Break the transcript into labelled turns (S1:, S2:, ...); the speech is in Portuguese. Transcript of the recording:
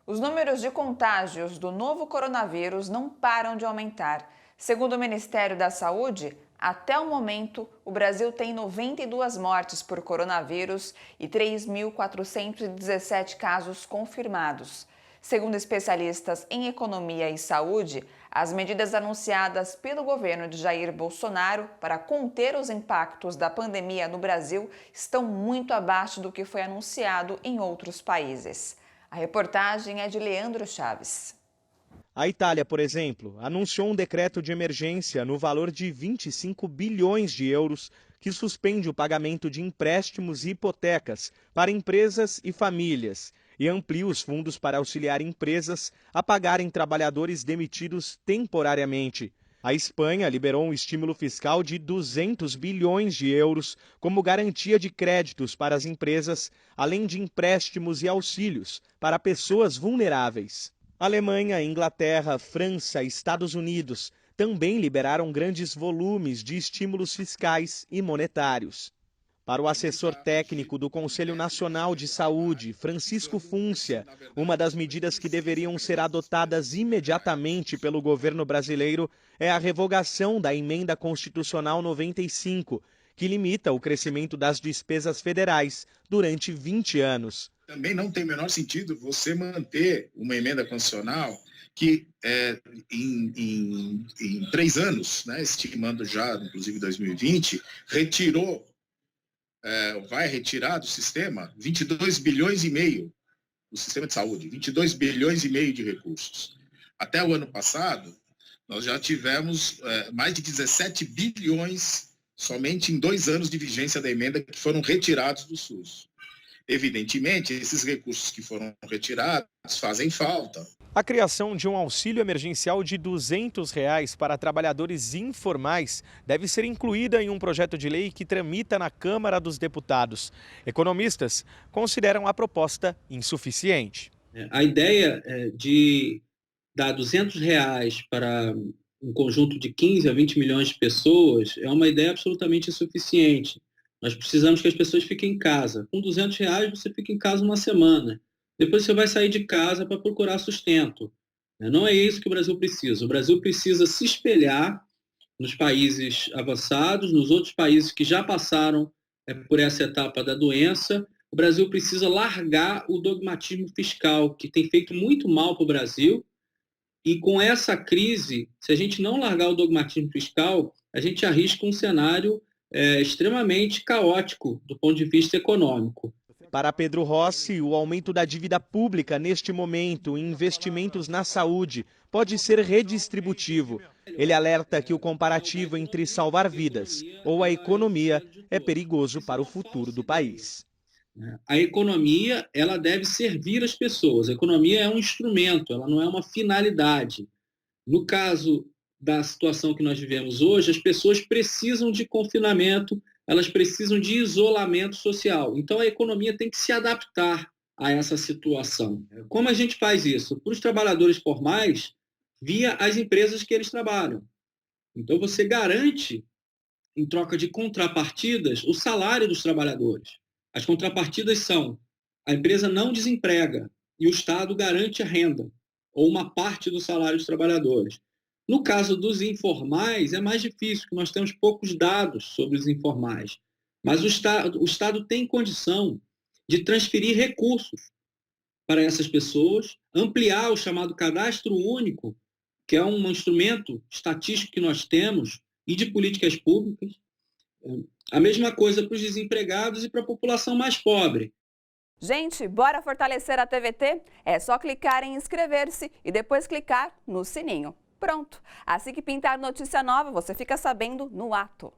S1: Os números de contágios do novo coronavírus não param de aumentar. Segundo o Ministério da Saúde, até o momento, o Brasil tem 92 mortes por coronavírus e 3.417 casos confirmados. Segundo especialistas em economia e saúde, as medidas anunciadas pelo governo de Jair Bolsonaro para conter os impactos da pandemia no Brasil estão muito abaixo do que foi anunciado em outros países. A reportagem é de Leandro Chaves.
S2: A Itália, por exemplo, anunciou um decreto de emergência no valor de 25 bilhões de euros que suspende o pagamento de empréstimos e hipotecas para empresas e famílias e amplia os fundos para auxiliar empresas a pagarem trabalhadores demitidos temporariamente. A Espanha liberou um estímulo fiscal de 200 bilhões de euros como garantia de créditos para as empresas, além de empréstimos e auxílios para pessoas vulneráveis. Alemanha, Inglaterra, França e Estados Unidos também liberaram grandes volumes de estímulos fiscais e monetários. Para o assessor técnico do Conselho Nacional de Saúde, Francisco Fúncia, uma das medidas que deveriam ser adotadas imediatamente pelo governo brasileiro é a revogação da Emenda Constitucional 95, que limita o crescimento das despesas federais durante 20 anos.
S3: Também não tem o menor sentido você manter uma emenda constitucional que em 3 anos, né, estimando já, inclusive 2020, vai retirar do sistema 22 bilhões e meio do sistema de saúde, 22 bilhões e meio de recursos. Até o ano passado, nós já tivemos mais de 17 bilhões somente em 2 anos de vigência da emenda que foram retirados do SUS. Evidentemente, esses recursos que foram retirados fazem falta.
S2: A criação de um auxílio emergencial de R$ 200 para trabalhadores informais deve ser incluída em um projeto de lei que tramita na Câmara dos Deputados. Economistas consideram a proposta insuficiente.
S4: A ideia de dar R$ 200 para um conjunto de 15 a 20 milhões de pessoas é uma ideia absolutamente insuficiente. Nós precisamos que as pessoas fiquem em casa. Com R$ 200 você fica em casa uma semana. Depois você vai sair de casa para procurar sustento. Não é isso que o Brasil precisa. O Brasil precisa se espelhar nos países avançados, nos outros países que já passaram por essa etapa da doença. O Brasil precisa largar o dogmatismo fiscal, que tem feito muito mal para o Brasil. E com essa crise, se a gente não largar o dogmatismo fiscal, a gente arrisca um cenário extremamente caótico do ponto de vista econômico.
S2: Para Pedro Rossi, o aumento da dívida pública neste momento em investimentos na saúde pode ser redistributivo. Ele alerta que o comparativo entre salvar vidas ou a economia é perigoso para o futuro do país.
S4: A economia, ela deve servir as pessoas. A economia é um instrumento, ela não é uma finalidade. No caso da situação que nós vivemos hoje, as pessoas precisam de confinamento, elas precisam de isolamento social. Então, a economia tem que se adaptar a essa situação. Como a gente faz isso? Para os trabalhadores formais, via as empresas que eles trabalham. Então, você garante, em troca de contrapartidas, o salário dos trabalhadores. As contrapartidas são: a empresa não desemprega e o Estado garante a renda, ou uma parte do salário dos trabalhadores. No caso dos informais, é mais difícil, porque nós temos poucos dados sobre os informais. Mas o Estado tem condição de transferir recursos para essas pessoas, ampliar o chamado cadastro único, que é um instrumento estatístico que nós temos, e de políticas públicas. A mesma coisa para os desempregados e para a população mais pobre.
S1: Gente, bora fortalecer a TVT? É só clicar em inscrever-se e depois clicar no sininho. Pronto! Assim que pintar notícia nova, você fica sabendo no ato.